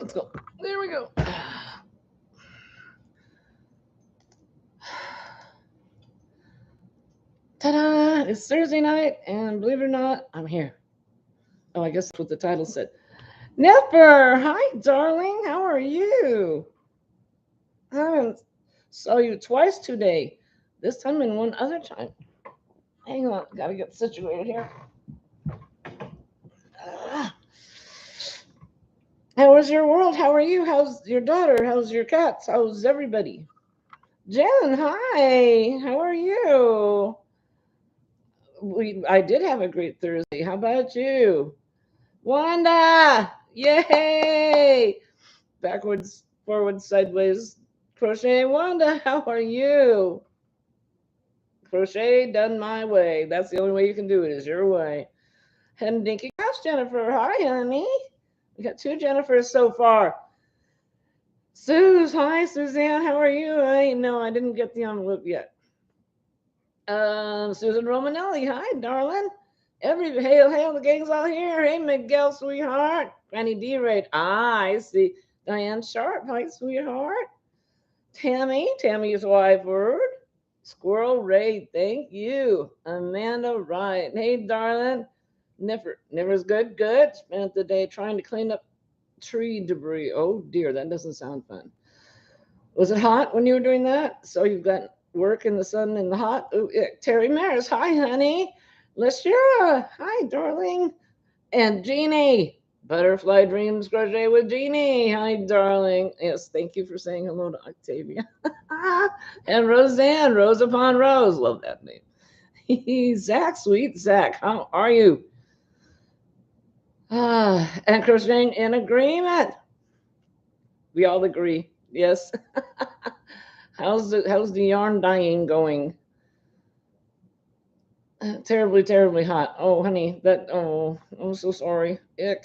let's go. There we go. Ta-da! It's Thursday night, and believe it or not, I'm here. Oh, I guess that's what the title said. Nipper! Hi, darling. How are you? I haven't saw you twice today. This time and one other time. Hang on, gotta get situated here. Ah. How is your world? How are you? How's your daughter? How's your cats? How's everybody? Jen, hi. How are you? I did have a great Thursday. How about you? Wanda! Yay! Backwards, forwards, sideways. Crochet Wanda, how are you? Crochet done my way. That's the only way you can do it, is your way. And Dinky Couch Jennifer. Hi, honey. We got two Jennifers so far. Suze, hi, Suzanne. How are you? I didn't get the envelope yet. Susan Romanelli. Hi, darling. Hail, the gang's all here. Hey, Miguel, sweetheart. Granny D-Raid. I see. Diane Sharp. Hi, sweetheart. Tammy's wife word. Squirrel Ray, thank you. Amanda Wright. Hey, darling. Never's good. Spent the day trying to clean up tree debris. Oh, dear, that doesn't sound fun. Was it hot when you were doing that? So you've got work in the sun and the hot. Ooh, Terry Maris, hi, honey. Lashira, hi, darling. And Jeannie, Butterfly Dreams Crochet with Jeannie. Hi, darling. Yes, thank you for saying hello to Octavia. And Roseanne, Rose upon Rose. Love that name. Zach, sweet Zach, how are you? And crocheting in agreement. We all agree. Yes. How's the yarn dyeing going? Terribly hot. Oh, honey, I'm so sorry. Ick.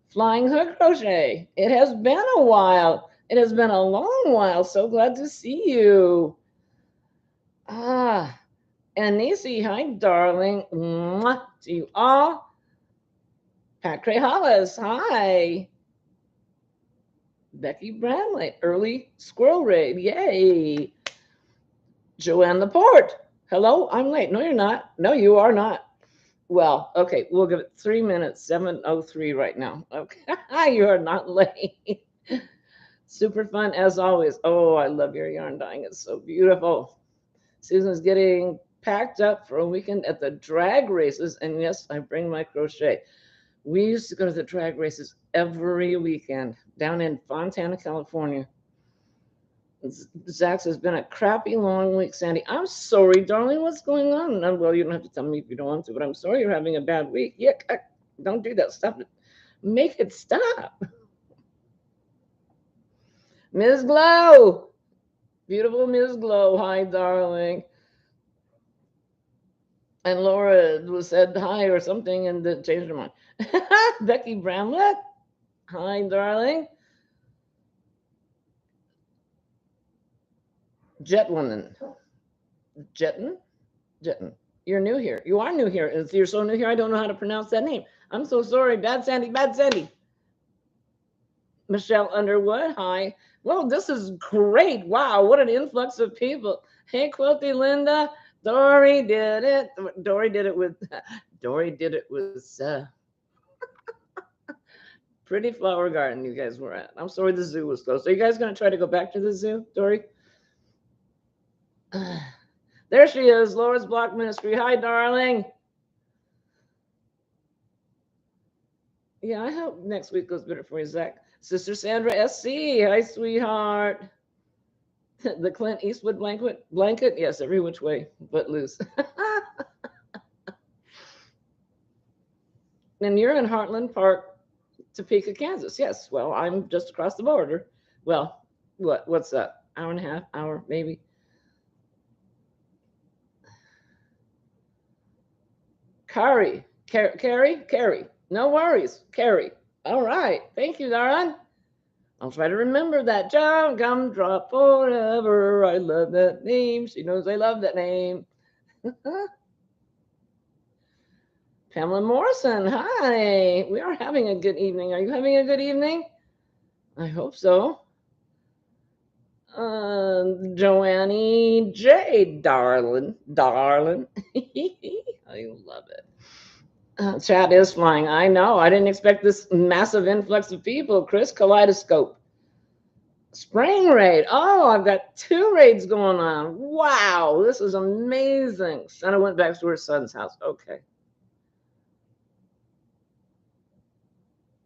Flying hook crochet. It has been a while. It has been a long while. So glad to see you. And Nisi, hi, darling. Mwah, to you all. Pat Cray Hollis, hi. Becky Bradley, early squirrel raid. Yay. Joanne Laporte. Hello, I'm late. No, you're not. No, you are not. Well, okay, we'll give it 3 minutes, 7:03 right now. Okay, you are not late. Super fun as always. Oh, I love your yarn dyeing. It's so beautiful. Susan's getting packed up for a weekend at the drag races. And yes, I bring my crochet. We used to go to the drag races every weekend down in Fontana, California. Zach has been a crappy long week, Sandy. I'm sorry, darling. What's going on? Well, you don't have to tell me if you don't want to, but I'm sorry you're having a bad week. Yeah, don't do that. Stop it. Make it stop. Ms. Glow. Beautiful Ms. Glow. Hi, darling. And Laura was said hi or something and then changed her mind. Becky Bramlett. Hi, darling. Jetlinen. Jetten? You're new here. You are new here. You're so new here, I don't know how to pronounce that name. I'm so sorry. Bad Sandy. Michelle Underwood. Hi. Well, this is great. Wow, what an influx of people. Hey, Quilty Linda. Dory did it. Dory did it with Pretty Flower Garden you guys were at. I'm sorry the zoo was closed. Are you guys going to try to go back to the zoo, Dory? There she is, Laura's Block Ministry. Hi, darling. Yeah, I hope next week goes better for you, Zach. Sister Sandra SC. Hi, sweetheart. The Clint Eastwood blanket. Yes, every which way but loose. And you're in Heartland Park, Topeka, Kansas. Yes. Well, I'm just across the border. Well, what's that? Hour and a half, hour, maybe. Carrie. No worries. Carrie. All right. Thank you, darling. I'll try to remember that. John Gumdrop forever. I love that name. She knows I love that name. Pamela Morrison. Hi. We are having a good evening. Are you having a good evening? I hope so. Joanne J, darling. I love it. Chat is flying. I know. I didn't expect this massive influx of people. Chris, Kaleidoscope. Spring raid. Oh, I've got 2 raids going on. Wow, this is amazing. Santa went back to her son's house. Okay.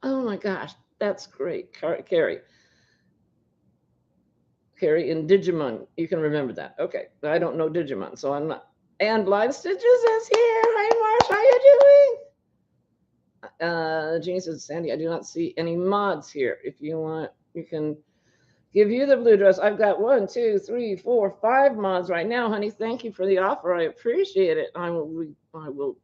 Oh my gosh, that's great. Carrie. Carrie in Digimon. You can remember that. Okay. I don't know Digimon, so I'm not. And Blind Stitches is here. Hi, Marsh. How you doing? Jeannie says, Sandy, I do not see any mods here. If you want, you can give you the blue dress. I've got 1, 2, 3, 4, 5 mods right now, honey. Thank you for the offer. I appreciate it. I will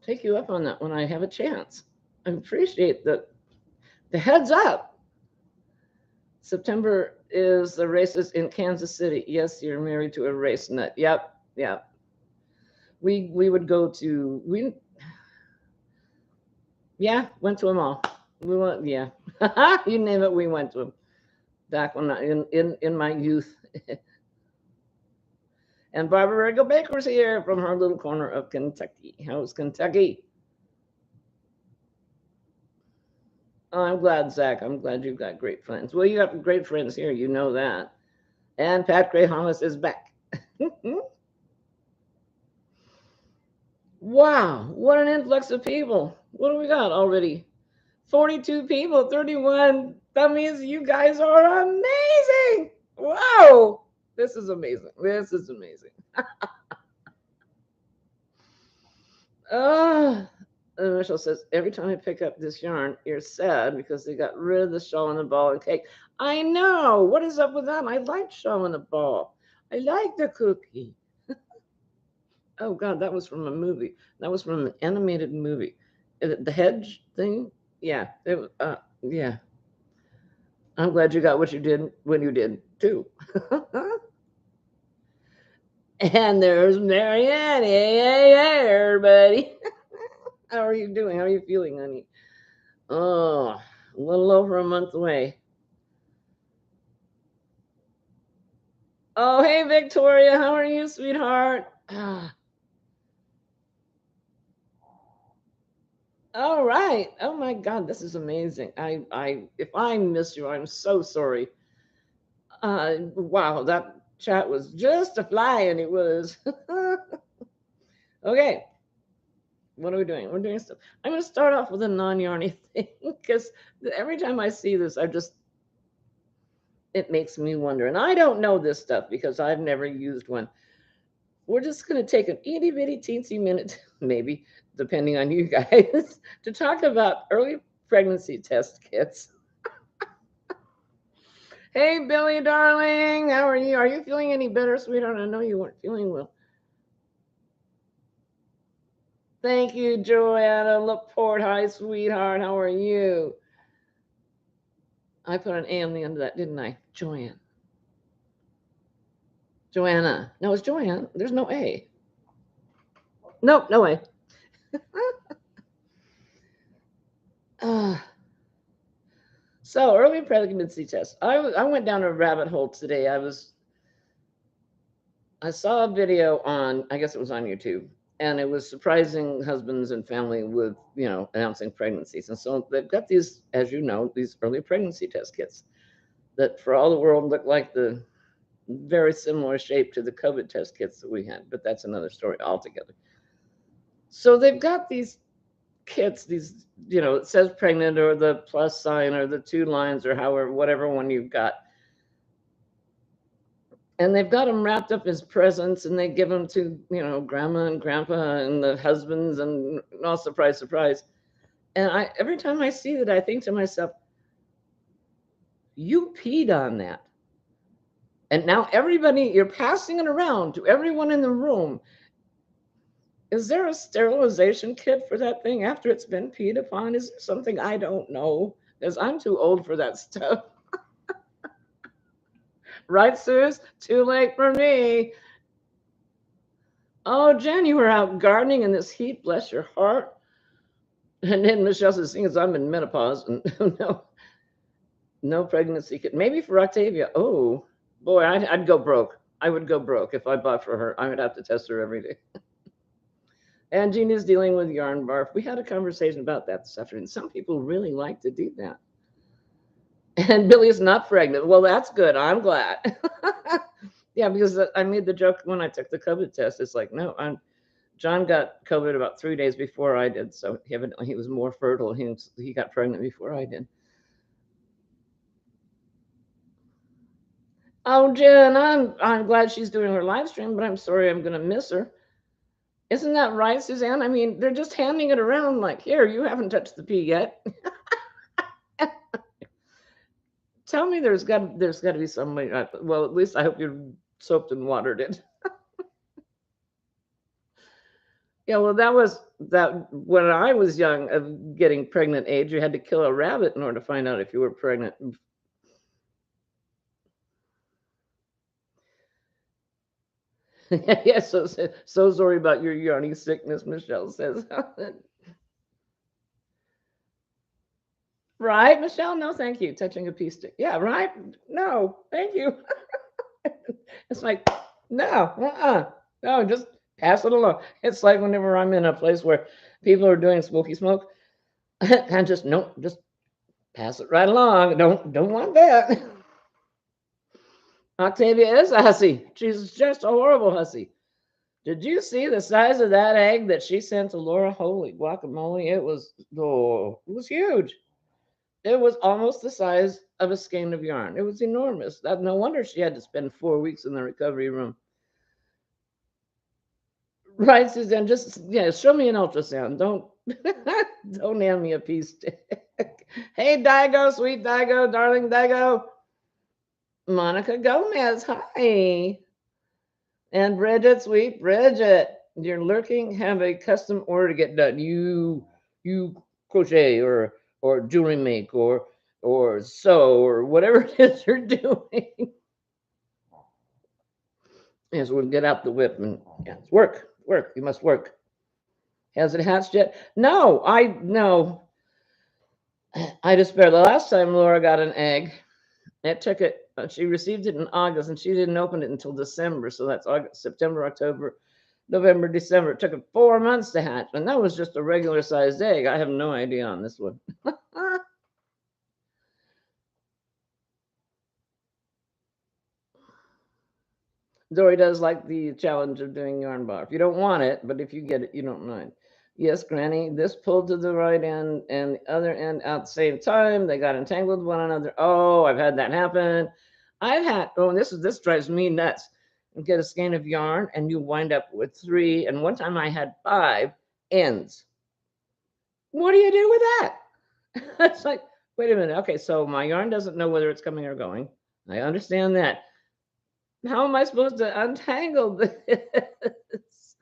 take you up on that when I have a chance. I appreciate the heads up. September is the races in Kansas City. Yes, you're married to a race nut. Yep. We would go to went to them all. We went, yeah. You name it, we went to them. Back when in my youth. And Barbara Riggle Baker's here from her little corner of Kentucky. How's Kentucky? Oh, I'm glad, Zach. I'm glad you've got great friends. Well, you have great friends here. You know that. And Pat Gray Hollis is back. Wow, what an influx of people. What do we got already? 42 people, 31. That means you guys are amazing. Wow. This is amazing. This is amazing. Michelle says, every time I pick up this yarn, you're sad because they got rid of the shawl and the ball and cake. I know. What is up with that? I like shawl and the ball. I like the cookie. Oh, God, that was from a movie. That was from an animated movie. The hedge thing? Yeah. Yeah. I'm glad you got what you did when you did, too. And there's Marianne. Hey, everybody. How are you doing? How are you feeling, honey? Oh, a little over a month away. Oh, hey, Victoria. How are you, sweetheart? All right. Oh my God, this is amazing. If I missed you, I'm so sorry. Wow, that chat was just a flying. It was. Okay. What are we doing? We're doing stuff. I'm going to start off with a non-yarny thing because every time I see this, it makes me wonder. And I don't know this stuff because I've never used one. We're just going to take an itty bitty teensy minute, maybe, depending on you guys, to talk about early pregnancy test kits. Hey, Billy, darling, how are you? Are you feeling any better, sweetheart? I know you weren't feeling well. Thank you, Joanna Laporte. Hi, sweetheart. How are you? I put an A on the end of that, didn't I? Joanna. No, it's Joanne. There's no A. Nope, no A. So early pregnancy test. I went down a rabbit hole today. I saw a video on, I guess it was on YouTube, and it was surprising husbands and family with, announcing pregnancies. And so they've got these, as you know, these early pregnancy test kits that for all the world look like the very similar shape to the COVID test kits that we had, but that's another story altogether. So they've got these kits, these, it says pregnant or the plus sign or the 2 lines or however, whatever one you've got. And they've got them wrapped up as presents and they give them to, grandma and grandpa and the husbands and all surprise, surprise. And every time I see that, I think to myself, you peed on that. And now everybody, you're passing it around to everyone in the room. Is there a sterilization kit for that thing after it's been peed upon? Is there something I don't know? Because I'm too old for that stuff. Right, Suze? Too late for me. Oh, Jen, you were out gardening in this heat. Bless your heart. And then Michelle says, seeing as I'm in menopause and no pregnancy kit. Maybe for Octavia. Oh boy, I'd go broke. I would go broke if I bought for her. I would have to test her every day. And Jean is dealing with yarn barf. We had a conversation about that this afternoon. Some people really like to do that. And Billy is not pregnant. Well, that's good. I'm glad. Yeah, because I made the joke when I took the COVID test. It's like, no, John got COVID about 3 days before I did, so evidently he was more fertile. He got pregnant before I did. Oh, Jen, I'm glad she's doing her live stream, but I'm sorry I'm gonna miss her. Isn't that right, Suzanne? I mean, they're just handing it around like, here, you haven't touched the pea yet. Tell me there's got to be some way. Well, at least I hope you soaped and watered it. Yeah, well, that was that when I was young, of getting pregnant age, you had to kill a rabbit in order to find out if you were pregnant. Yeah, so sorry about your yawning sickness, Michelle says. Right, Michelle? No, thank you. Touching a pea stick. Yeah, right? No, thank you. It's like, no, no, just pass it along. It's like whenever I'm in a place where people are doing smoky smoke, I just nope, just pass it right along. Don't want that. Octavia is a hussy. She's just a horrible hussy. Did you see the size of that egg that she sent to Laura? Holy guacamole! It was huge. It was almost the size of a skein of yarn. It was enormous. No wonder she had to spend 4 weeks in the recovery room. Right, Suzanne? Just yeah, show me an ultrasound. Don't hand me a piece. Hey, Daigo, sweet Daigo, darling Daigo. Monica Gomez, hi. And Bridget, sweet Bridget, you're lurking. Have a custom order to get done. You crochet or jewelry make or sew or whatever it is you're doing. Yes, we'll get out the whip and yeah, work. You must work. Has it hatched yet? No, no. I despair. The last time Laura got an egg, it took it. She received it in August, and she didn't open it until December. So that's August, September, October, November, December. It took it 4 months to hatch, and that was just a regular sized egg. I have no idea on this one. Dory does like the challenge of doing yarn bar. If you don't want it, but if you get it, you don't mind. Yes, Granny, this pulled to the right end and the other end at the same time. They got entangled with one another. Oh, I've had that happen. This drives me nuts. You get a skein of yarn and you wind up with three. And one time I had 5 ends. What do you do with that? It's like, wait a minute. Okay, so my yarn doesn't know whether it's coming or going. I understand that. How am I supposed to untangle this?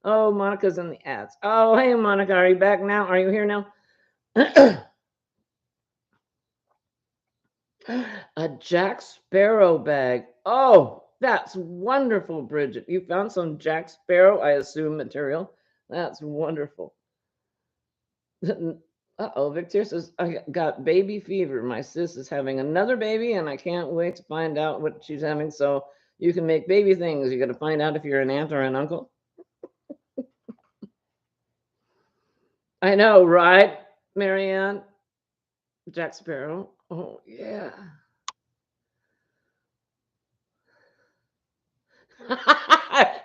Oh, Monica's in the ads. Oh, hey, Monica, are you back now? Are you here now? A Jack Sparrow bag. Oh, that's wonderful, Bridget. You found some Jack Sparrow, I assume, material. That's wonderful. Uh-oh, Victor says, I got baby fever. My sis is having another baby, and I can't wait to find out what she's having. So you can make baby things. You got to find out if you're an aunt or an uncle. I know, right, Marianne? Jack Sparrow. Oh, yeah.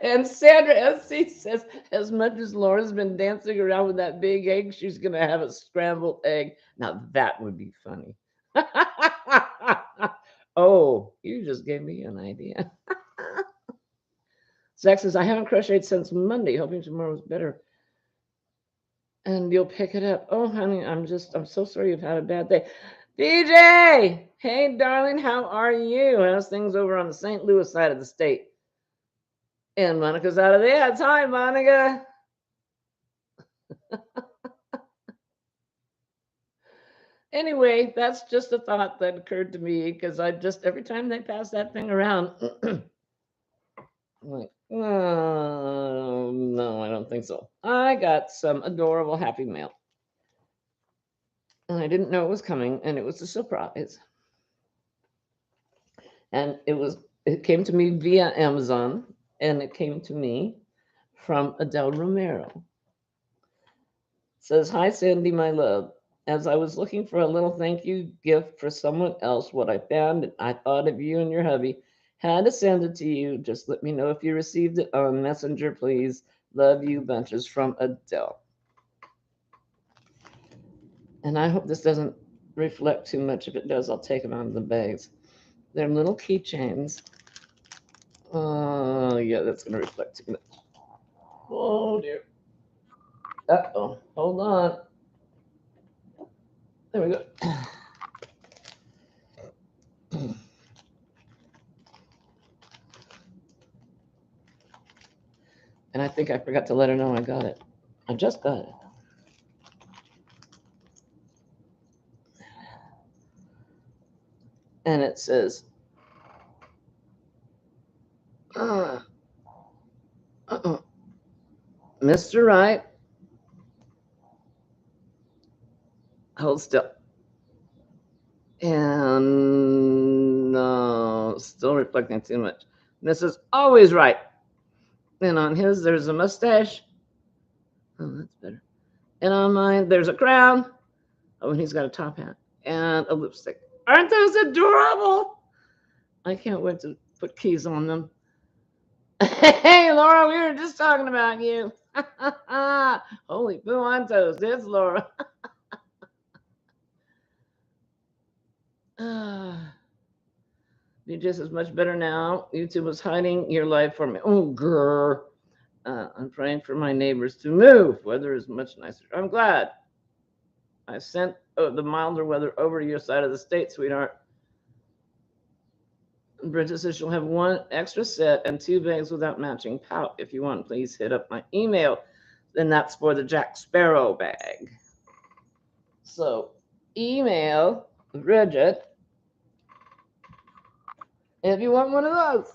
And Sandra SC says, as much as Laura's been dancing around with that big egg, she's going to have a scrambled egg. Now, that would be funny. Oh, you just gave me an idea. Zach says, I haven't crocheted since Monday, hoping tomorrow's better. And you'll pick it up. Oh, honey, I'm so sorry you've had a bad day. BJ, hey, darling, how are you? How's things over on the St. Louis side of the state? And Monica's out of the ads. Hi, Monica. Anyway, that's just a thought that occurred to me because every time they pass that thing around, I'm like, oh, no, I don't think so. I got some adorable Happy Mail. and I didn't know it was coming, and it was a surprise. And it came to me via Amazon, and it came to me from Adele Romero. It says, "Hi Sandy, my love. As I was looking for a little thank you gift for someone else, what I found, and I thought of you and your hubby. Had to send it to you. Just let me know if you received it on Messenger, please. Love you bunches, from Adele." And I hope this doesn't reflect too much. If it does, I'll take them out of the bags. They're little keychains. Oh, yeah, that's going to reflect too much. Oh, dear. Uh-oh. Hold on. There we go. And I think I forgot to let her know I got it. I just got it. And it says, uh, Mr. Right, hold still. And no, still reflecting too much. Mrs. Always Right. And on his, there's a mustache. Oh, that's better. And on mine, there's a crown. Oh, and he's got a top hat and a lipstick. Aren't those adorable? I can't wait to put keys on them. Hey, Laura, we were just talking about you. Holy poo on toast. It's Laura. You just as much better now. YouTube was hiding your life for me. Oh, girl. I'm praying for my neighbors to move. Weather is much nicer. I'm glad. I sent the milder weather over to your side of the state, sweetheart. Bridget says she'll have one extra set and 2 bags without matching pout. If you want, please hit up my email. Then that's for the Jack Sparrow bag. So email Bridget if you want one of those.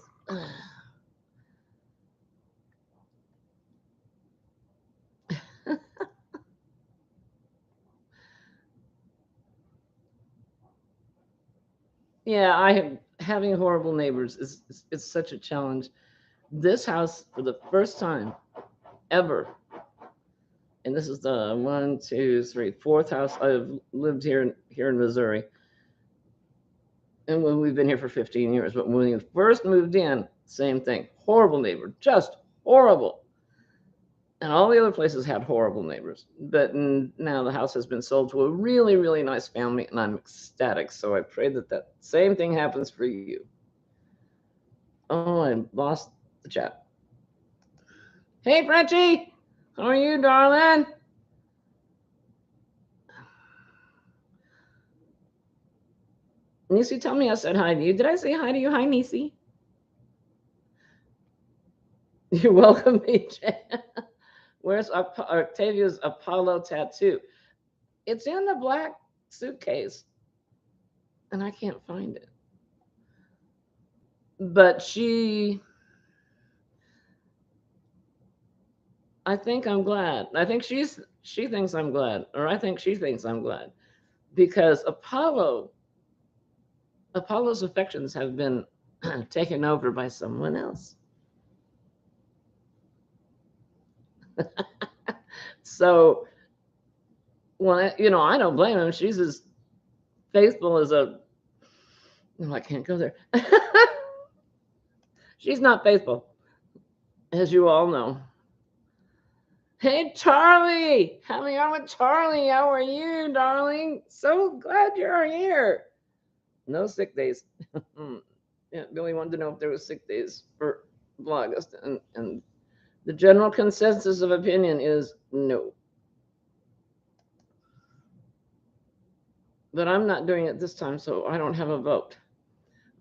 Yeah, having horrible neighbors is such a challenge. This house, for the first time ever, and this is the 1, 2, 3, 4th house I've lived here in Missouri, and when we've been here for 15 years. But when we first moved in, same thing, horrible neighbor, just horrible. And all the other places had horrible neighbors. But now the house has been sold to a really, really nice family, and I'm ecstatic. So I pray that that same thing happens for you. Oh, I lost the chat. Hey, Frenchie, how are you, darling? Nisi, tell me I said hi to you. Did I say hi to you? Hi, Nisi. You're welcome, BJ. Where's Octavia's Apollo tattoo? It's in the black suitcase, and I can't find it. But I think I'm glad. I think she thinks I'm glad, or I think she thinks I'm glad, because Apollo's affections have been taken over by someone else. So, well, I don't blame him. She's as faithful as a. No, I can't go there. She's not faithful, as you all know. Hey, Charlie, hanging on with Charlie. How are you, darling? So glad you're here. No sick days. Yeah, Billy wanted to know if there was sick days for August, and the general consensus of opinion is no. But I'm not doing it this time, so I don't have a vote.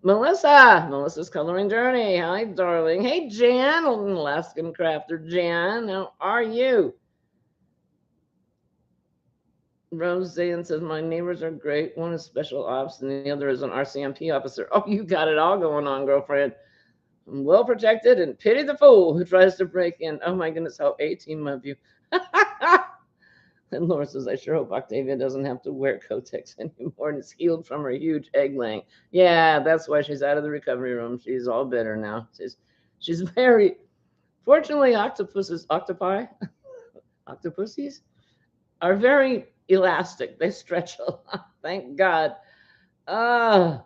Melissa's Coloring Journey. Hi, darling. Hey, Jan, Alaskan crafter Jan. How are you? Roseanne says, my neighbors are great. One is special ops, and the other is an RCMP officer. Oh, you got it all going on, girlfriend. I'm well protected, and pity the fool who tries to break in. Oh, my goodness, how A-team of you. And Laura says, I sure hope Octavia doesn't have to wear Kotex anymore and is healed from her huge egg laying. Yeah, that's why she's out of the recovery room. She's all bitter now. She's very, fortunately, octopuses are very elastic. They stretch a lot. Thank God. Ah,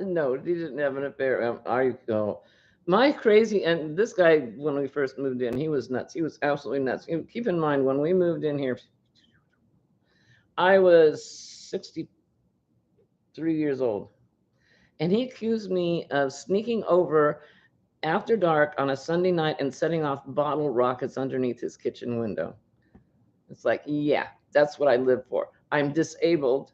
no, he didn't have an affair. I go. My crazy, and this guy, when we first moved in, he was nuts. He was absolutely nuts. Keep in mind, when we moved in here, I was 63 years old, and he accused me of sneaking over after dark on a Sunday night and setting off bottle rockets underneath his kitchen window. It's like, yeah, that's what I live for. I'm disabled.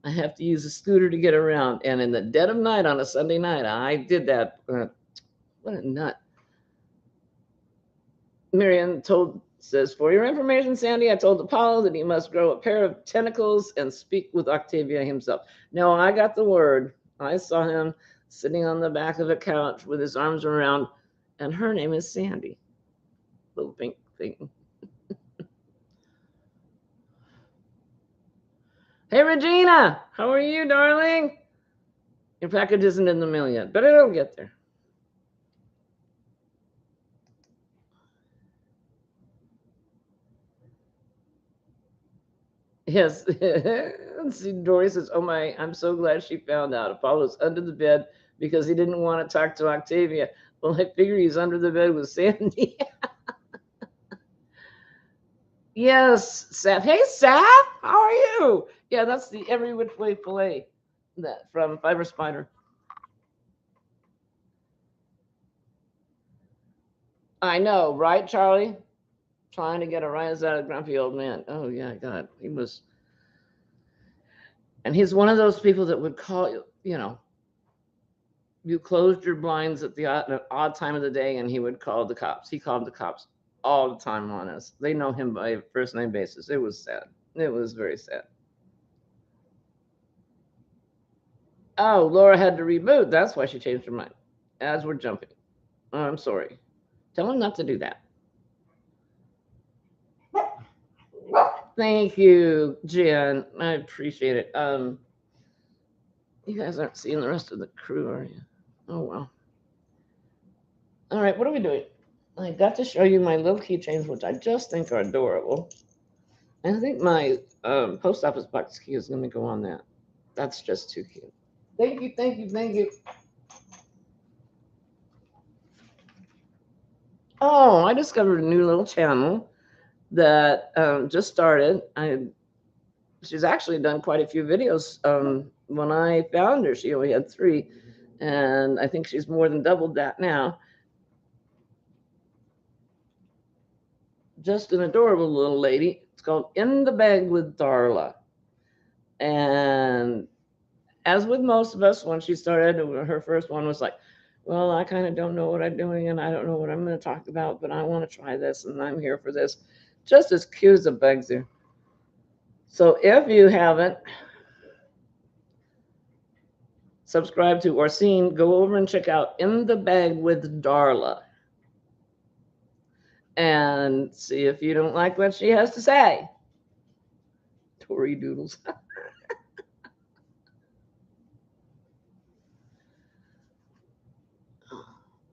I have to use a scooter to get around. And in the dead of night on a Sunday night, I did that. What a nut. Marianne says, for your information, Sandy, I told Apollo that he must grow a pair of tentacles and speak with Octavia himself. No, I got the word. I saw him sitting on the back of a couch with his arms around, and her name is Sandy. Little pink thing. Hey, Regina, how are you, darling? Your package isn't in the mail yet, but it'll get there. Yes. See, Dory says, oh my, I'm so glad she found out. Apollo's under the bed because he didn't want to talk to Octavia. Well, I figure he's under the bed with Sandy. Yes, Seth. Hey, Seth, how are you? Yeah, that's the Every Which Way Filet that from Fiber Spider. I know, right, Charlie? Trying to get a rise out of grumpy old man. Oh yeah, God, he was, and he's one of those people that would call you. You closed your blinds at the odd time of the day, and he would call the cops. He called the cops all the time on us. They know him by first name basis. It was sad. It was very sad. Oh, Laura had to reboot. That's why she changed her mind. As we're jumping. Oh, I'm sorry. Tell him not to do that. Thank you, Jen. I appreciate it. You guys aren't seeing the rest of the crew, are you? Oh well. All right, what are we doing? I got to show you my little keychains, which I just think are adorable. And I think my post office box key is going to go on that. That's just too cute. Thank you, thank you, thank you. Oh, I discovered a new little channel that just started. She's actually done quite a few videos. When I found her, she only had 3, and I think she's more than doubled that now. Just an adorable little lady. It's called In the Bag with Darla. And as with most of us, when she started, her first one was like, well, I kind of don't know what I'm doing, and I don't know what I'm going to talk about, but I want to try this, and I'm here for this. Just as cute as a bug's ear. So if you haven't subscribed to or seen, go over and check out In the Bag with Darla and see if you don't like what she has to say. Tory Doodles.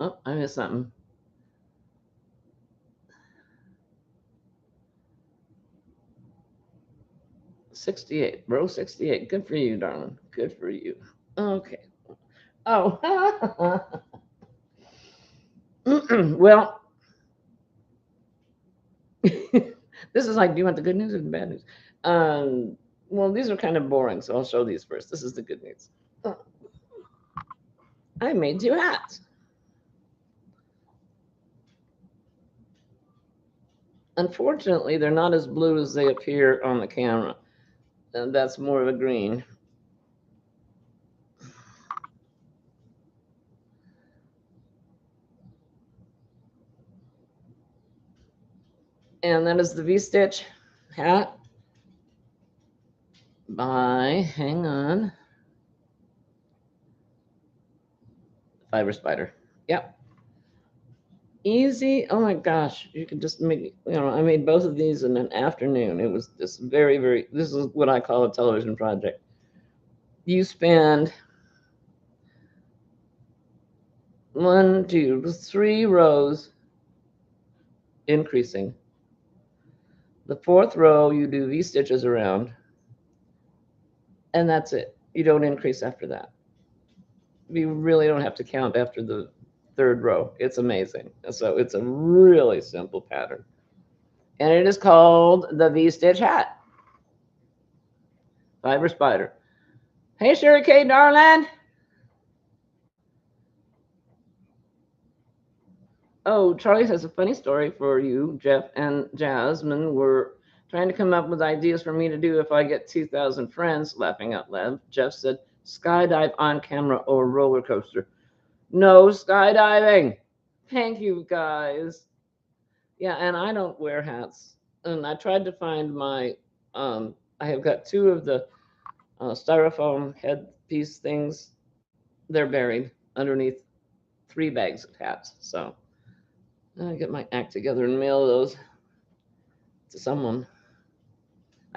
Oh, I missed something. '68, bro. '68. Good for you, darling. Good for you. Okay. Oh. Well, this is like, do you want the good news or the bad news? Well, these are kind of boring, so I'll show these first. This is the good news. I made 2 hats. Unfortunately, they're not as blue as they appear on the camera. And that's more of a green. And that is the V-stitch hat by, hang on, Fiber Spider. Yep. Easy. Oh my gosh. You could just make, I made both of these in an afternoon. It was this this is what I call a television project. You spend one, two, three rows increasing. The fourth row, you do V stitches around, and that's it. You don't increase after that. You really don't have to count after the third row. It's amazing. So it's a really simple pattern. And it is called the V-stitch hat. Fiber spider. Hey, Sherry Kay, darling. Oh, Charlie has a funny story for you. Jeff and Jasmine were trying to come up with ideas for me to do if I get 2,000 friends, laughing out loud. Jeff said, skydive on camera or roller coaster. No skydiving. Thank you, guys. Yeah, and I don't wear hats. And I tried to find I have got two of the styrofoam headpiece things. They're buried underneath 3 bags of hats. So I get my act together and mail those to someone.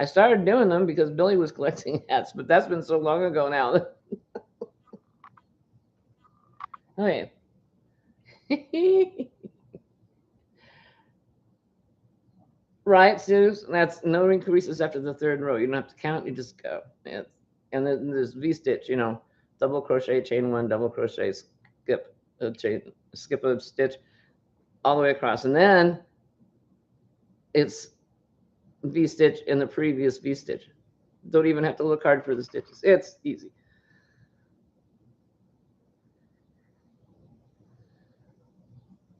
I started doing them because Billy was collecting hats, but that's been so long ago now. Okay. Right, Suze? That's no increases after the third row. You don't have to count, you just go. And then there's V stitch, double crochet, chain one, double crochet, skip a stitch all the way across. And then it's V stitch in the previous V stitch. Don't even have to look hard for the stitches. It's easy.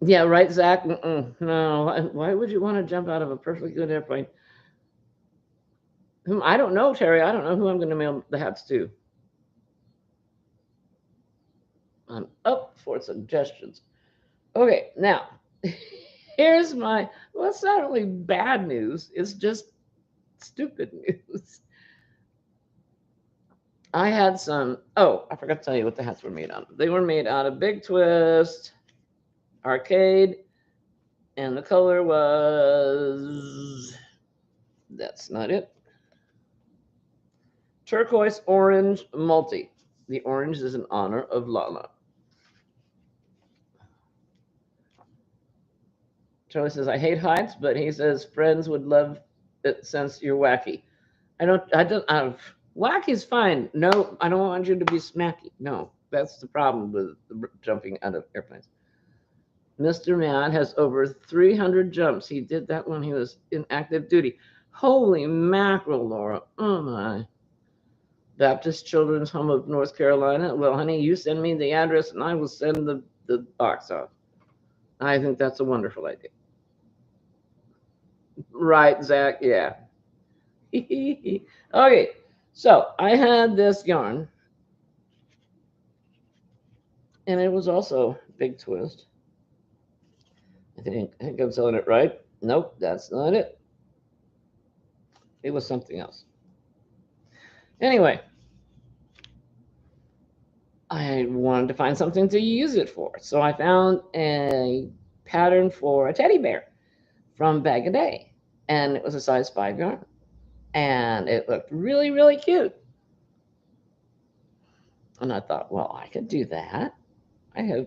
Yeah, right, Zach? No. Why would you want to jump out of a perfectly good airplane? I don't know, Terry. I don't know who I'm going to mail the hats to. I'm up for suggestions. Okay, now here's well, it's not really bad news, it's just stupid news. I had I forgot to tell you what the hats were made out of. They were made out of Big Twist Arcade, and the color was, that's not it, turquoise orange multi. The orange is in honor of Lala. Charlie says, I hate heights, but he says friends would love it since you're wacky. Wacky's fine. No, I don't want you to be smacky. No, that's the problem with jumping out of airplanes. Mr. Man has over 300 jumps. He did that when he was in active duty. Holy mackerel, Laura. Oh, my. Baptist Children's Home of North Carolina. Well, honey, you send me the address and I will send the box off. I think that's a wonderful idea. Right, Zach? Yeah. Okay, so I had this yarn, and it was also Big Twist. I think I'm selling it right. Nope, that's not it. It was something else. Anyway, I wanted to find something to use it for, so I found a pattern for a teddy bear from Bag a Day, and it was a size 5 yarn, and it looked really, really cute. And I thought, well, I could do that. I have.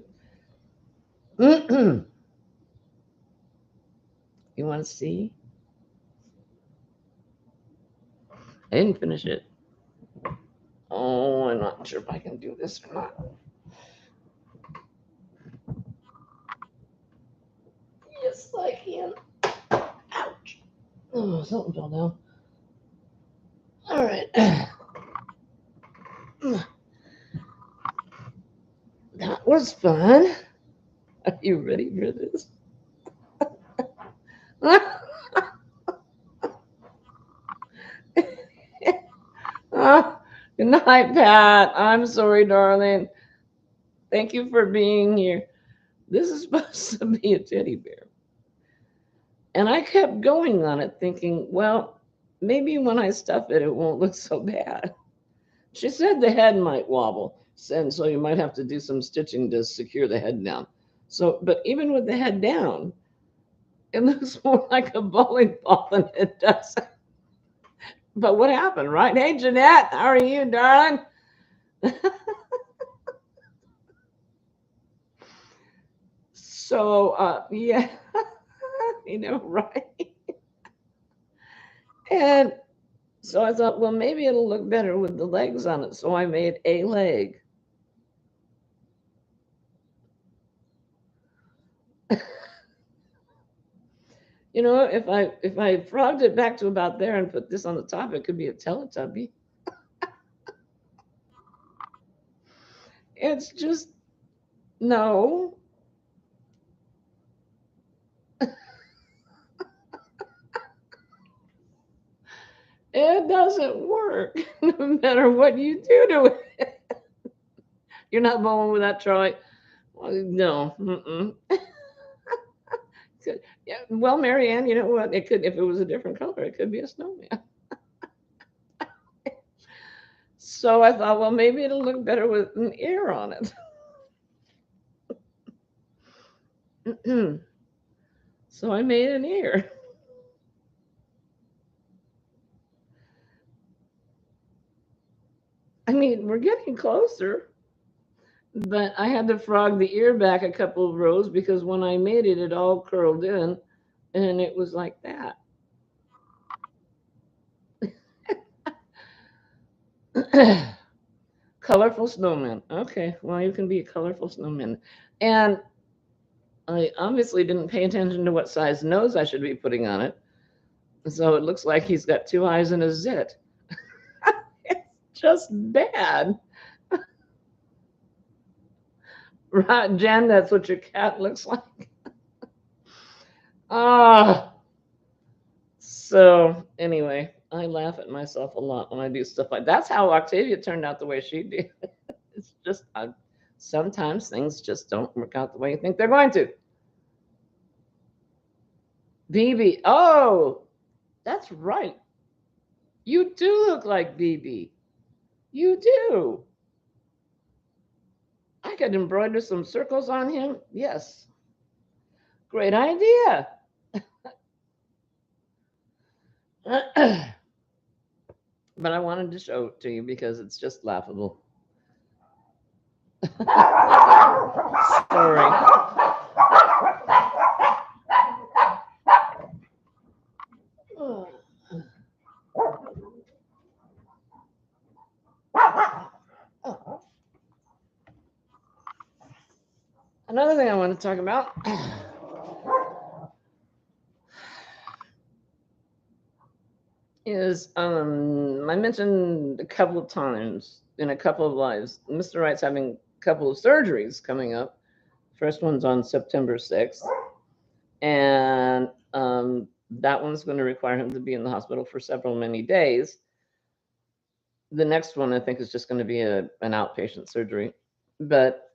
You want to see? I didn't finish it. Oh, I'm not sure if I can do this or not. Yes, I can. Ouch. Oh, something fell down. All right. That was fun. Are you ready for this? Good night, Pat. I'm sorry, darling. Thank you for being here. This is supposed to be a teddy bear. And I kept going on it thinking, well, maybe when I stuff it, it won't look so bad. She said the head might wobble, and so you might have to do some stitching to secure the head down. So, but even with the head down, it looks more like a bowling ball than it does. But what happened, right? Hey, Jeanette, how are you, darling? So, yeah, right? And so I thought, well, maybe it'll look better with the legs on it. So I made a leg. If I frogged it back to about there and put this on the top, it could be a Teletubby. It's just no, it doesn't work. No matter what you do to it, you're not bowling with that Troy. Well, no. Mm-mm. Yeah. Well, Marianne, you know what? It could, if it was a different color, it could be a snowman. So I thought, well, maybe it'll look better with an ear on it. So I made an ear. I mean, we're getting closer, but I had to frog the ear back a couple of rows because when I made it, it all curled in and it was like that. Colorful snowman. Okay, well, you can be a colorful snowman. And I obviously didn't pay attention to what size nose I should be putting on it. So it looks like he's got two eyes and a zit. It's just bad. Right, Jen, that's what your cat looks like. Ah, so anyway, I laugh at myself a lot when I do stuff like that's how Octavia turned out the way she did. It's just sometimes things just don't work out the way you think they're going to. BB, oh, that's right. You do look like BB. You do. I could embroider some circles on him. Yes, great idea. But I wanted to show it to you because it's just laughable. Sorry. Another thing I want to talk about is I mentioned a couple of times in a couple of lives, Mr. Wright's having a couple of surgeries coming up. First one's on September 6th, and that one's going to require him to be in the hospital for several many days. The next one, I think, is just going to be an outpatient surgery. But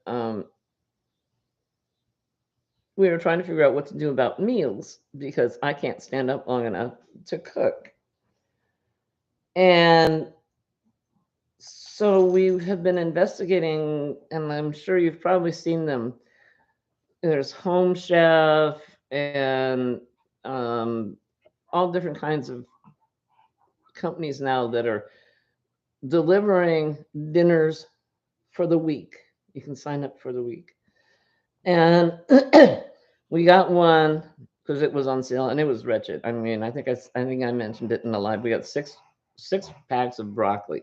we were trying to figure out what to do about meals because I can't stand up long enough to cook. And so we have been investigating, and I'm sure you've probably seen them. There's Home Chef and all different kinds of companies now that are delivering dinners for the week. You can sign up for the week. And we got one because it was on sale and it was wretched. I mean, I think I mentioned it in the live. We got six packs of broccoli.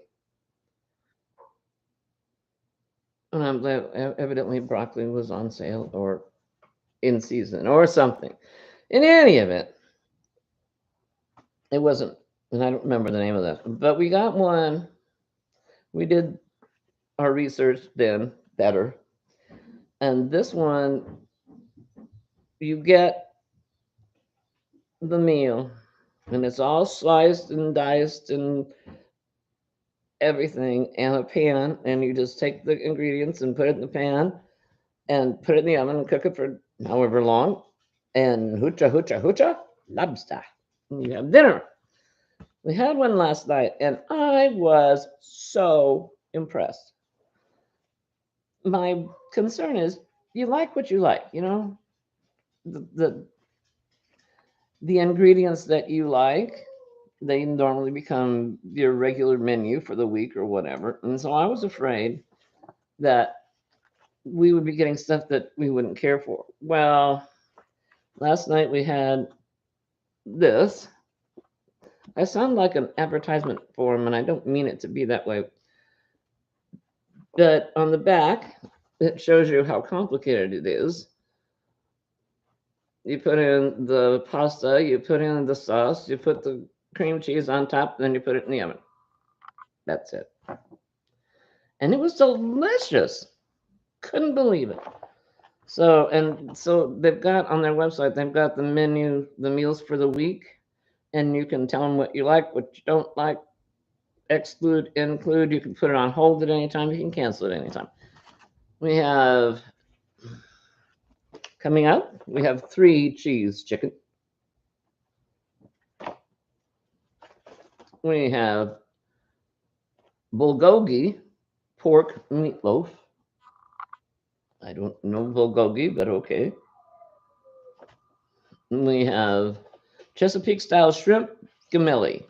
And evidently broccoli was on sale or in season or something. In any event, it wasn't, and I don't remember the name of that. But we got one. We did our research then better. And this one, you get the meal, and it's all sliced and diced and everything, and a pan, and you just take the ingredients and put it in the pan and put it in the oven and cook it for however long. And hoocha, hoocha, hoocha, lobster. And you have dinner. We had one last night, and I was so impressed. My concern is you like what you like, you know, the, the the ingredients that you like, they normally become your regular menu for the week or whatever. And so I was afraid that we would be getting stuff that we wouldn't care for. Well, last night we had this. I sound like an advertisement for them, and I don't mean it to be that way. But on the back, it shows you how complicated it is. You put in the pasta, you put in the sauce, you put the cream cheese on top, then you put it in the oven. That's it. And it was delicious. Couldn't believe it. So they've got on their website, they've got the menu, the meals for the week, and you can tell them what you like, what you don't like, exclude, include. You can put it on hold at any time. You can cancel it anytime. We have coming up, we have 3 cheese chicken. We have bulgogi pork meatloaf. I don't know bulgogi, but okay. We have Chesapeake style shrimp gemelli.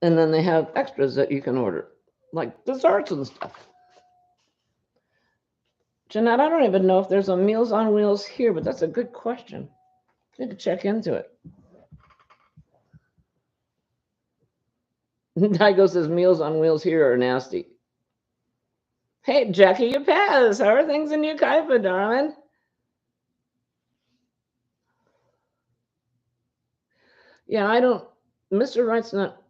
And then they have extras that you can order, like desserts and stuff. Jeanette, I don't even know if there's a Meals on Wheels here, but that's a good question. I need to check into it. Tygo says Meals on Wheels here are nasty. Hey, Jackie Paz, how are things in Ukaipa, darling? Yeah, I don't. Mr. Wright's not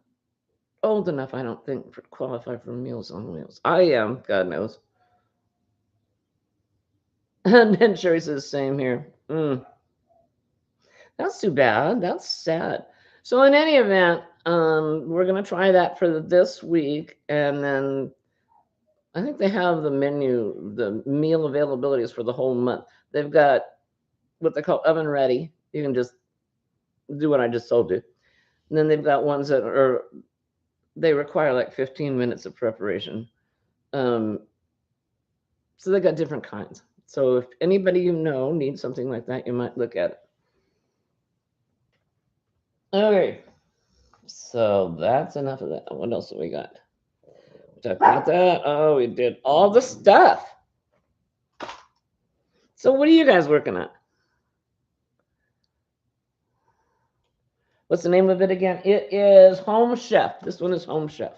old enough, I don't think, to qualify for Meals on Wheels. I am, God knows. And then Sherry says, same here. That's too bad. That's sad. So in any event, we're gonna try that for this week, and then I think they have the menu, the meal availabilities for the whole month. They've got what they call oven ready. You can just do what I just told you. And then they've got ones that are they require like 15 minutes of preparation. So they got different kinds. So if anybody you know needs something like that, you might look at it. Okay. So that's enough of that. What else have we got? We talked about that. Oh, we did all the stuff. So what are you guys working on? What's the name of it again? It is Home Chef. This one is Home Chef.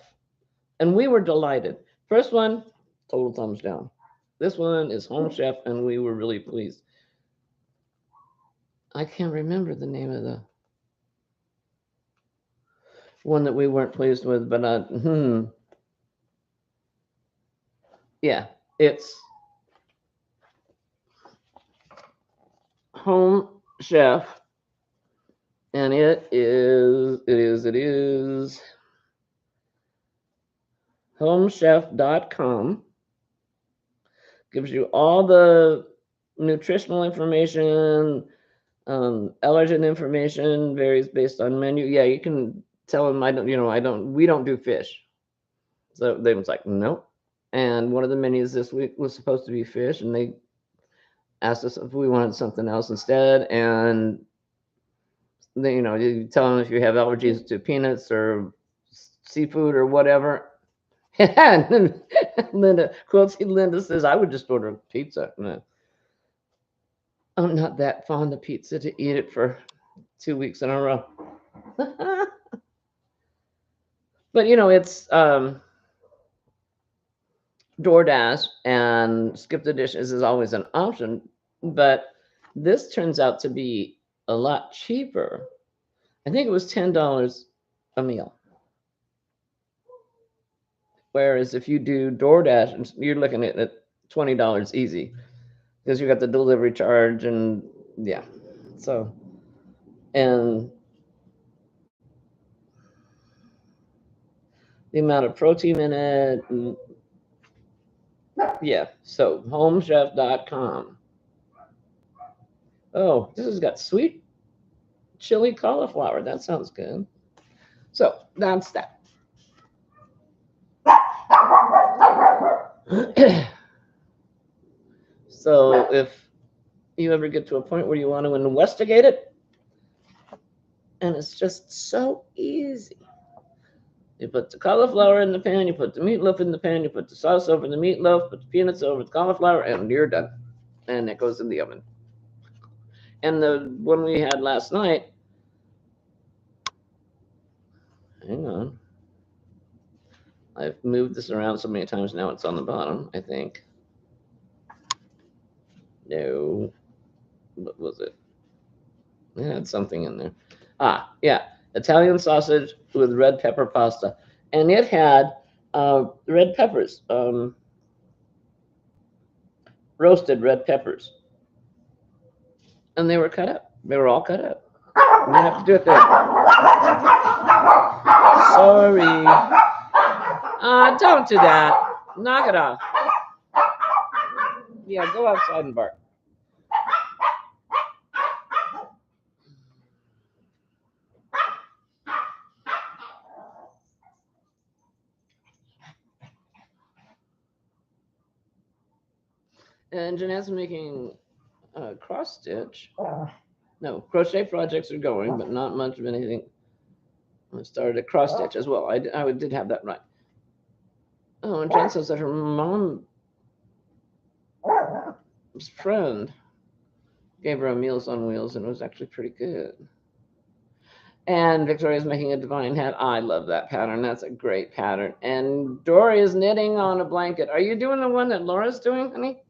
And we were delighted. First one, total thumbs down. This one is Home Chef, and we were really pleased. I can't remember the name of the one that we weren't pleased with, but yeah, it's Home Chef, and it is homechef.com. Gives you all the nutritional information, allergen information, varies based on menu. Yeah, you can tell them we don't do fish. So they was like, nope. And one of the menus this week was supposed to be fish, and they asked us if we wanted something else instead. And they, you tell them if you have allergies to peanuts or seafood or whatever. And Linda says, I would just order a pizza. No. I'm not that fond of pizza to eat it for 2 weeks in a row. But it's DoorDash and Skip the Dishes is always an option, but this turns out to be a lot cheaper. I think it was $10 a meal. Whereas if you do DoorDash, you're looking at $20 easy because you got the delivery charge and yeah. So, and the amount of protein in it. Yeah. So homechef.com. Oh, this has got sweet chili cauliflower. That sounds good. So that's that. So if you ever get to a point where you want to investigate it, and it's just so easy. You put the cauliflower in the pan, you put the meatloaf in the pan, you put the sauce over the meatloaf, put the peanuts over the cauliflower, and you're done. And it goes in the oven. And the one we had last night, hang on, I've moved this around so many times now it's on the bottom, I think. No, what was it? It had something in there. Ah, yeah, Italian sausage with red pepper pasta. And it had red peppers, roasted red peppers. And they were cut up. They were all cut up. You have to do it there. Sorry. Don't do that. Knock it off. Yeah, go outside and bark. And Jeanette's making cross stitch. No, crochet projects are going, but not much of anything. I started a cross stitch as well. I did have that right. Oh, and Jen says that her mom's friend gave her a Meals on Wheels, and it was actually pretty good. And Victoria's making a divine hat. I love that pattern. That's a great pattern. And Dory is knitting on a blanket. Are you doing the one that Laura's doing, honey?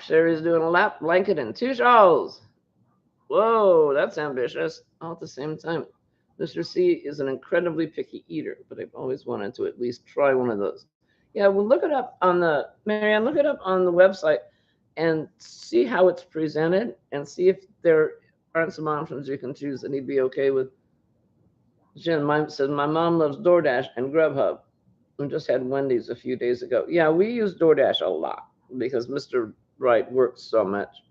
Sherry's doing a lap blanket and 2 shawls. Whoa, that's ambitious. All at the same time. Mr. C is an incredibly picky eater, but I've always wanted to at least try one of those. Yeah, well, look it up on the, Marianne, look it up on the website and see how it's presented and see if there aren't some options you can choose that he'd be okay with. Jen says, my mom loves DoorDash and Grubhub. We just had Wendy's a few days ago. Yeah, we use DoorDash a lot because Mr. Wright works so much.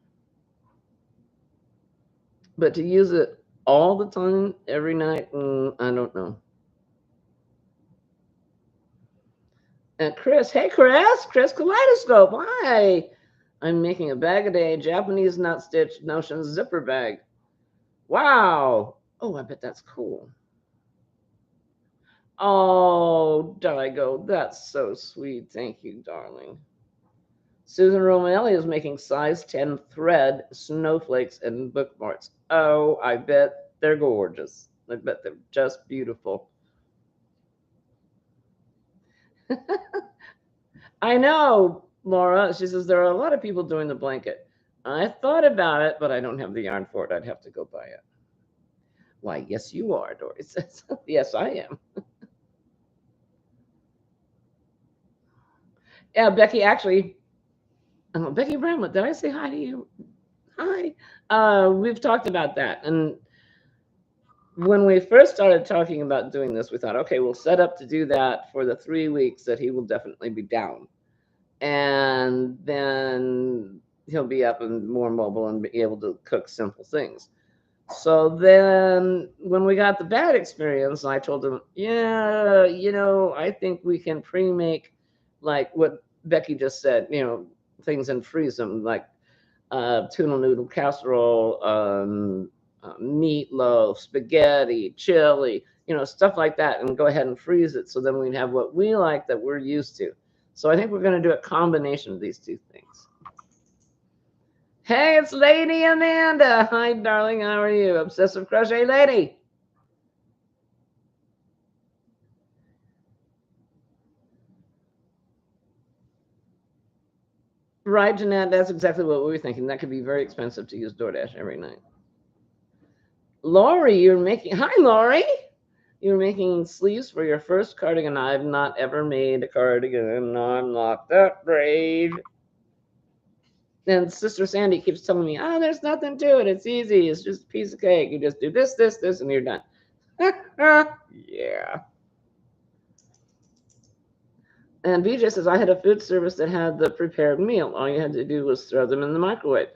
But to use it all the time, every night, I don't know. And Chris, hey Chris Kaleidoscope, hi. I'm making a bag-a-day Japanese knot stitch notion zipper bag. Wow. Oh, I bet that's cool. Oh, Daigo, that's so sweet. Thank you, darling. Susan Romanelli is making size 10 thread snowflakes and bookmarks. Oh, I bet they're gorgeous. I bet they're just beautiful. I know, Laura. She says there are a lot of people doing the blanket. I thought about it, but I don't have the yarn for it. I'd have to go buy it. Why, yes, you are, Dory says. Yes, I am. Yeah, Becky, actually, Becky Bramlett, did I say hi to you? Hi. We've talked about that. And when we first started talking about doing this, we thought, okay, we'll set up to do that for the 3 weeks that he will definitely be down. And then he'll be up and more mobile and be able to cook simple things. So then when we got the bad experience, I told him, yeah, I think we can pre-make like what Becky just said, things and freeze them, like tuna noodle casserole, meatloaf, spaghetti, chili, stuff like that, and go ahead and freeze it. So then we'd have what we like that we're used to. So I think we're going to do a combination of these two things. Hey, it's Lady Amanda. Hi, darling. How are you? Obsessive Crochet Lady. Right, Jeanette. That's exactly what we were thinking. That could be very expensive to use DoorDash every night. Lori, you're making... Hi, Lori. You're making sleeves for your first cardigan. I've not ever made a cardigan. No, I'm not that brave. And Sister Sandy keeps telling me, oh, there's nothing to it. It's easy. It's just a piece of cake. You just do this, this, this, and you're done. Yeah. And BJ says, I had a food service that had the prepared meal. All you had to do was throw them in the microwave.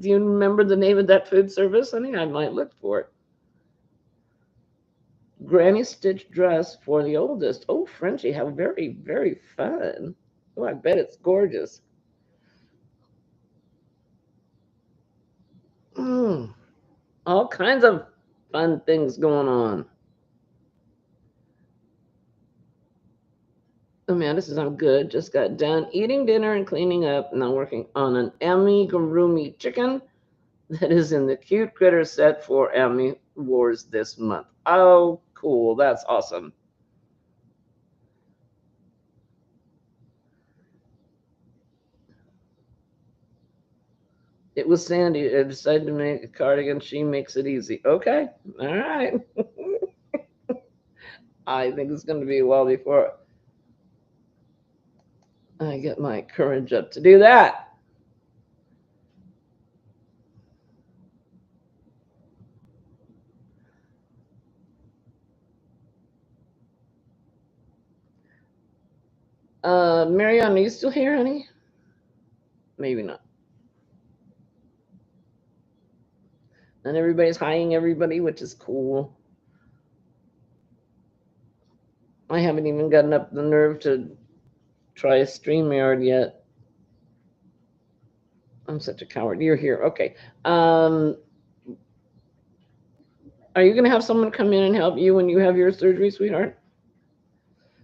Do you remember the name of that food service, honey? I might look for it. Granny stitch dress for the oldest. Oh, Frenchie, how very, very fun. Oh, I bet it's gorgeous. Mm, all kinds of fun things going on. Amanda says, I'm good. Just got done eating dinner and cleaning up. Now working on an amigurumi chicken that is in the cute critter set for Emmy Wars this month. Oh, cool. That's awesome. It was Sandy. I decided to make a cardigan. She makes it easy. Okay. All right. I think it's going to be a while before I get my courage up to do that. Marianne, are you still here, honey? Maybe not. And everybody's hiring everybody, which is cool. I haven't even gotten up the nerve to try a StreamYard yet. I'm such a coward. You're here. Okay. Um, are you going to have someone come in and help you when you have your surgery, sweetheart?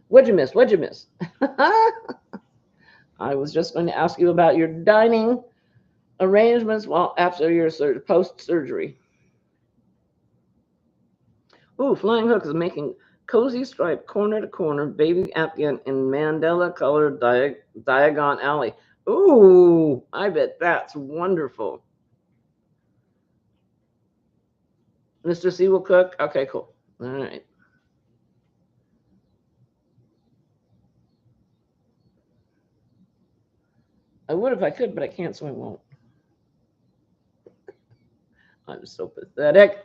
What'd you miss? What'd you miss? I was just going to ask you about your dining arrangements while after your post surgery. Ooh, Flying Hook is making cozy striped corner to corner baby Afghan in Mandela colored Diagon Alley. Ooh, I bet that's wonderful. Mr. C will cook. Okay, cool. All right. I would if I could, but I can't, so I won't. I'm so pathetic.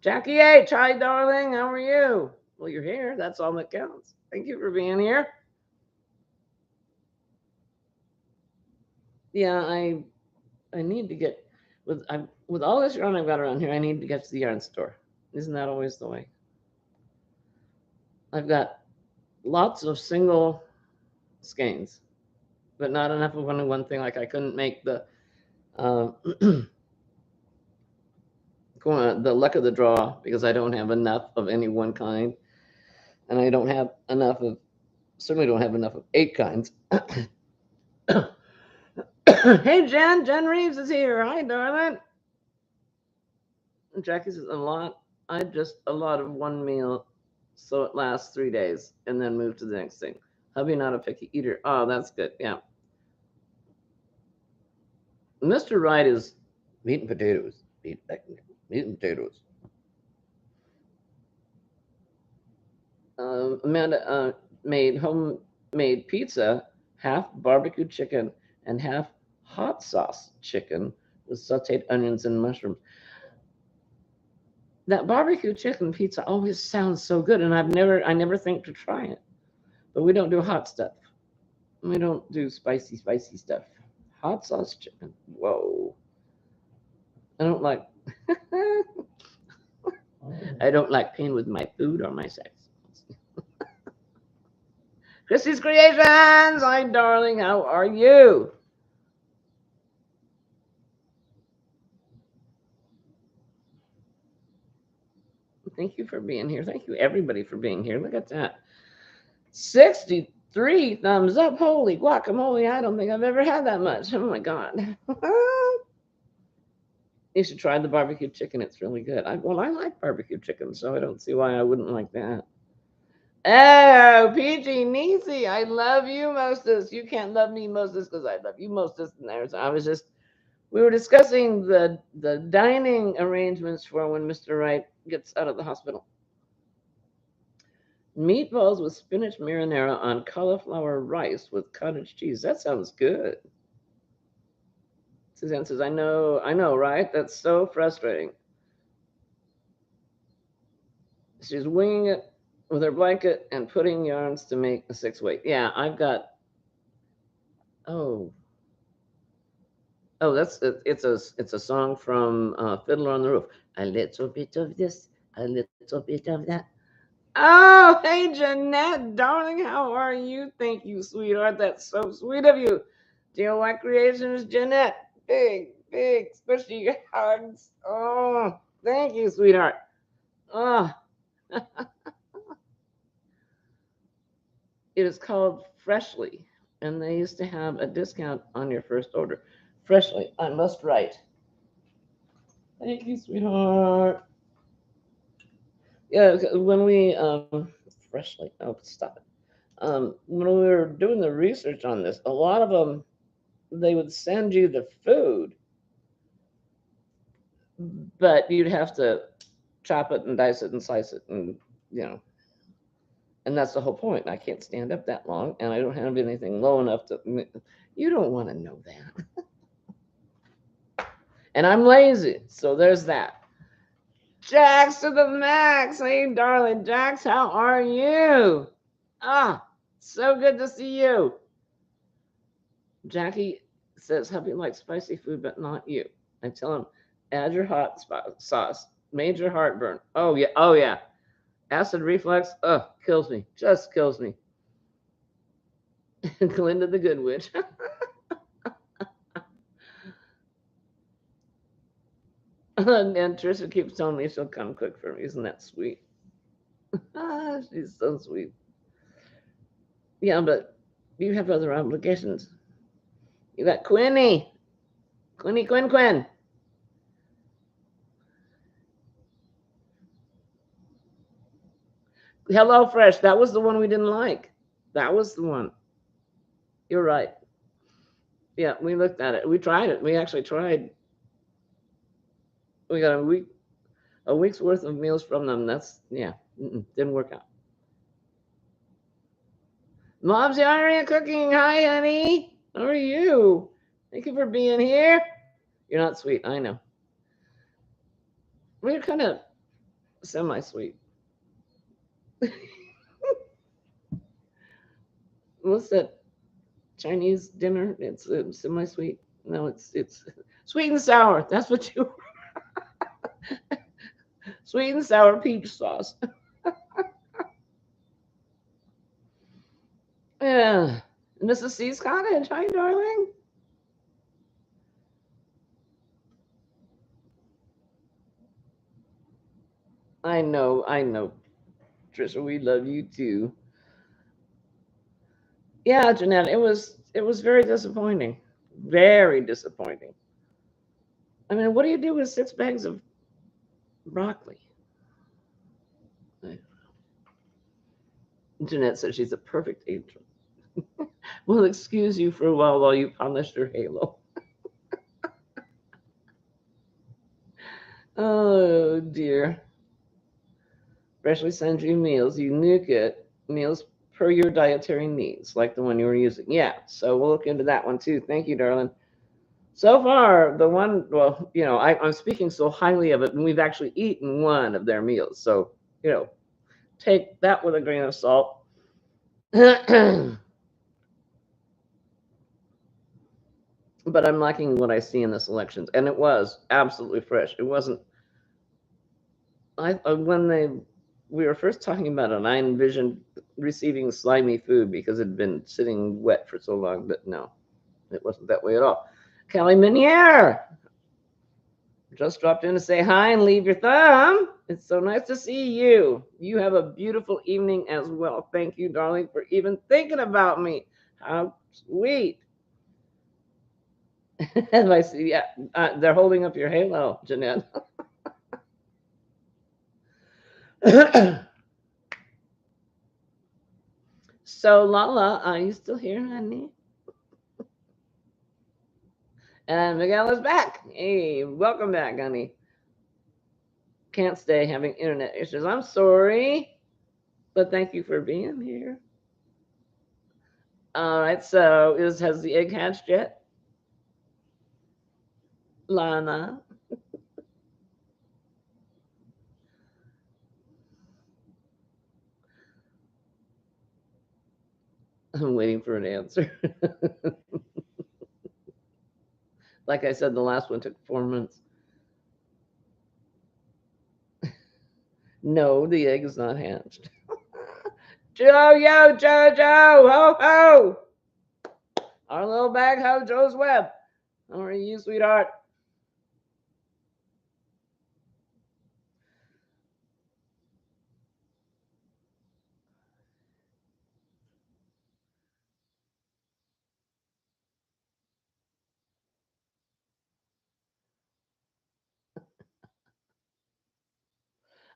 Jackie H, hi, darling. How are you? Well, you're here. That's all that counts. Thank you for being here. Yeah, I need to get with all this yarn I've got around here. I need to get to the yarn store. Isn't that always the way? I've got lots of single skeins, but not enough of only one thing. Like I couldn't make the uh, the luck of the draw because I don't have enough of any one kind, and I don't have enough of certainly don't have enough of 8 kinds. Hey, Jen. Jen Reeves is here. Hi, darling. Jackie says a lot. I just a lot of one meal, so it lasts 3 days, and then move to the next thing. Hubby not a picky eater. Oh, that's good. Yeah. Mr. Wright is meat and potatoes. Meat and potatoes. Amanda made homemade pizza, half barbecue chicken and half hot sauce chicken with sauteed onions and mushrooms. That barbecue chicken pizza always sounds so good, and I never think to try it. But we don't do hot stuff. We don't do spicy stuff. Hot sauce chicken. Whoa. I don't like. I don't like pain with my food or my sex. Christy's Creations. Hi, darling. How are you? Thank you for being here. Thank you, everybody, for being here. Look at that. 63 thumbs up. Holy guacamole. I don't think I've ever had that much. Oh, my God. You should try the barbecue chicken. It's really good. I like barbecue chicken, so I don't see why I wouldn't like that. Oh, PG Niecy, I love you, Mostess. You can't love me, Mostess, because I love you, Mostess. And we were discussing the dining arrangements for when Mr. Wright gets out of the hospital. Meatballs with spinach marinara on cauliflower rice with cottage cheese. That sounds good. Suzanne says, I know, right? That's so frustrating. She's winging it with her blanket and putting yarns to make a 6 weight. Yeah, I've got, oh, oh, it's a song from Fiddler on the Roof. A little bit of this, a little bit of that. Oh, hey, Jeanette, darling, how are you? Thank you, sweetheart. That's so sweet of you. Dear White Creations, Jeanette, big, squishy hugs. Oh, thank you, sweetheart. Oh, it is called Freshly, and they used to have a discount on your first order. Freshly, I must write. Thank you, sweetheart. Yeah, when we Freshly. Oh, stop it. When we were doing the research on this, a lot of them they would send you the food, but you'd have to chop it and dice it and slice it, and you know, and that's the whole point. I can't stand up that long, and I don't have anything low enough to. You don't want to know that, and I'm lazy, so there's that. Jax to the max. Hey, darling Jax, how are you? Ah, so good to see you. Jackie says hubby likes spicy food, but not you. I tell him, add your hot sauce. Major heartburn. Oh yeah, oh yeah. Acid reflux. Oh, kills me. Just kills me. Glinda the Good Witch. And Trisha keeps telling me she'll come cook for me. Isn't that sweet? She's so sweet. Yeah, but you have other obligations. You got Quinny. Quinn. Hello Fresh. That was the one we didn't like. That was the one. You're right. Yeah, we looked at it. We tried it. We actually tried. We got a week's worth of meals from them. That's yeah, didn't work out. Mom's Aria cooking. Hi, honey. How are you? Thank you for being here. You're not sweet. I know. We're kind of semi-sweet. What's that Chinese dinner? It's semi-sweet. No, it's sweet and sour. That's what you sweet and sour peach sauce. Yeah. Mrs. C's cottage. Hi, darling. I know, Trisha. We love you too. Yeah, Jeanette. It was very disappointing. Very disappointing. I mean, what do you do with 6 bags of broccoli? Jeanette says she's a perfect angel. We'll excuse you for a while you polish your halo. Oh dear. Freshly sends you meals. You nuke it. Meals per your dietary needs, like the one you were using. Yeah, so we'll look into that one too. Thank you, darling. So far, the one, well, I'm speaking so highly of it, and we've actually eaten one of their meals. So, take that with a grain of salt. But I'm liking what I see in the selections, and it was absolutely fresh. It wasn't. When we were first talking about it, I envisioned receiving slimy food because it had been sitting wet for so long. But no, it wasn't that way at all. Kelly Minier just dropped in to say hi and leave your thumb. It's so nice to see you. You have a beautiful evening as well. Thank you, darling, for even thinking about me. How sweet. And I see, yeah, they're holding up your halo, Jeanette. So, Lala, are you still here, honey? And Miguel is back. Hey, welcome back, honey. Can't stay having internet issues. I'm sorry, but thank you for being here. All right, so has the egg hatched yet? Lana. I'm waiting for an answer. Like I said, the last one took 4 months. No, the egg is not hatched. Joe, yo, Joe, ho, ho! Our little bag ho, Joe's web. How are you, sweetheart?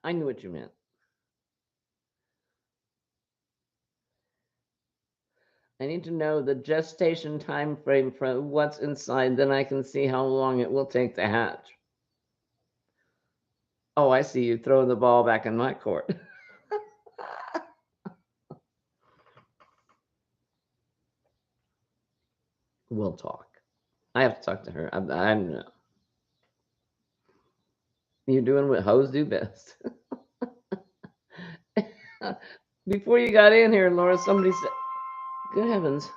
I knew what you meant. I need to know the gestation time frame for what's inside, then I can see how long it will take to hatch. Oh, I see you throw the ball back in my court. We'll talk. I have to talk to her. I'm you're doing what hoes do best. Before you got in here, Laura, somebody said, "Good heavens."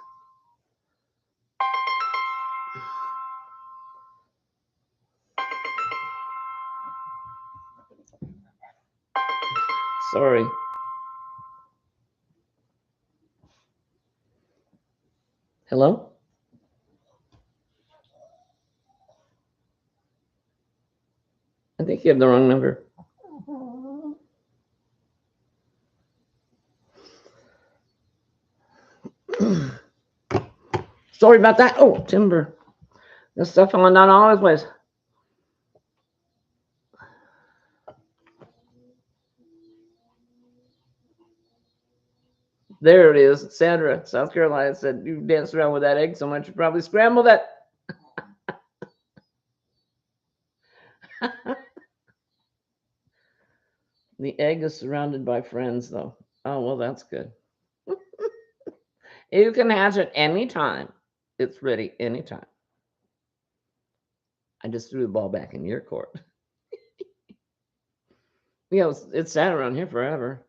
Sorry. Hello? I think you have the wrong number. Sorry about that. Oh, timber. The stuff falling down all his ways. There it is. Sandra, South Carolina said you danced around with that egg so much you probably scrambled it. The egg is surrounded by friends, though. Oh, well, that's good. You can hatch it anytime. It's ready anytime. I just threw the ball back in your court. Yeah, it's sat around here forever.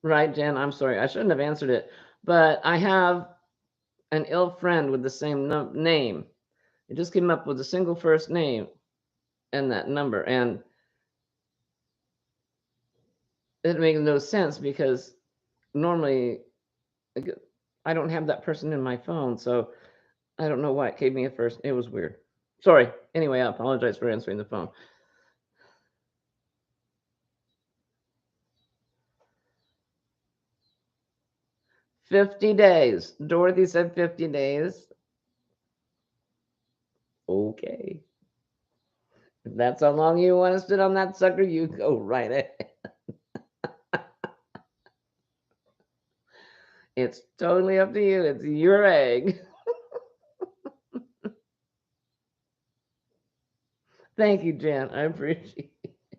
Right, Jen? I'm sorry. I shouldn't have answered it. But I have an ill friend with the same name. It just came up with a single first name and that number. And it makes no sense because normally I don't have that person in my phone. So I don't know why it gave me a first. It was weird. Sorry. Anyway, I apologize for answering the phone. 50 days. Dorothy said 50 days. Okay. If that's how long you want to sit on that sucker, you go right ahead. It's totally up to you. It's your egg. Thank you, Jan. I appreciate it.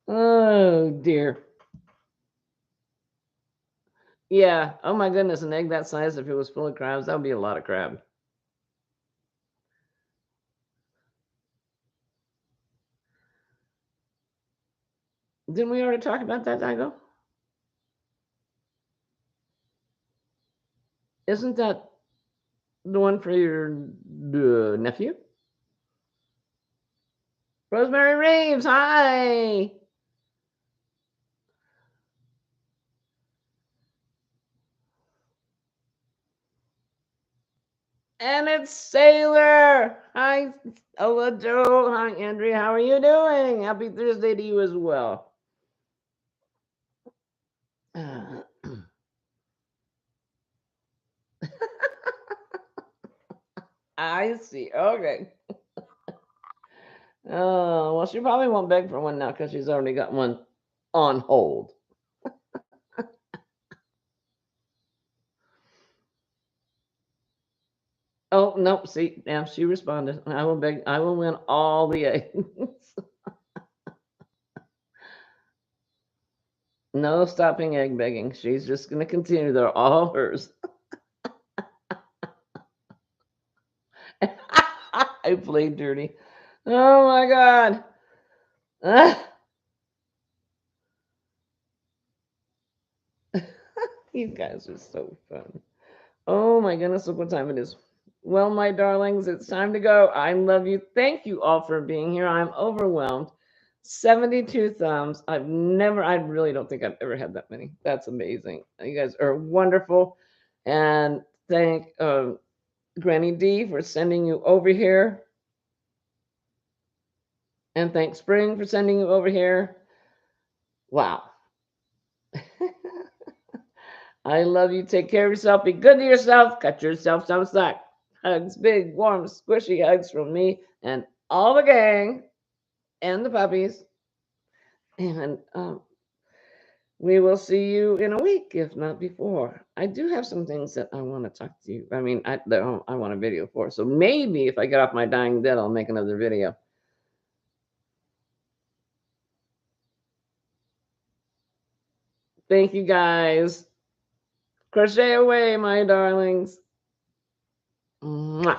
Oh, dear. Yeah. Oh, my goodness. An egg that size, if it was full of crabs, that would be a lot of crab. Didn't we already talk about that, Digo? Isn't that the one for your nephew? Rosemary Reeves, hi. And it's Sailor. Hi, hello, Joe. Hi, Andrea. How are you doing? Happy Thursday to you as well. I see. Okay. Oh, well, she probably won't beg for one now because she's already got one on hold. Oh, nope. See, now she responded. I will beg, I will win all the eggs. No stopping egg begging. She's just going to continue. They're all hers. I played dirty. Oh my God. Ah, you guys are so fun. Oh my goodness, look what time it is. Well, my darlings, it's time to go. I love you. Thank you all for being here. I'm overwhelmed. 72 thumbs. I really don't think I've ever had that many. That's amazing. You guys are wonderful. And thank Granny D for sending you over here. And thanks Spring for sending you over here. Wow. I love you. Take care of yourself. Be good to yourself. Cut yourself some slack. Hugs, big, warm, squishy hugs from me and all the gang and the puppies. And we will see you in a week, if not before. I do have some things that I want to talk to you. I mean, I want a video for. So maybe if I get off my dying dead, I'll make another video. Thank you, guys. Crochet away, my darlings. Mwah.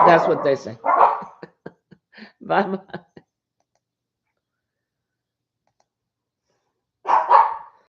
That's what they say. Bye bye.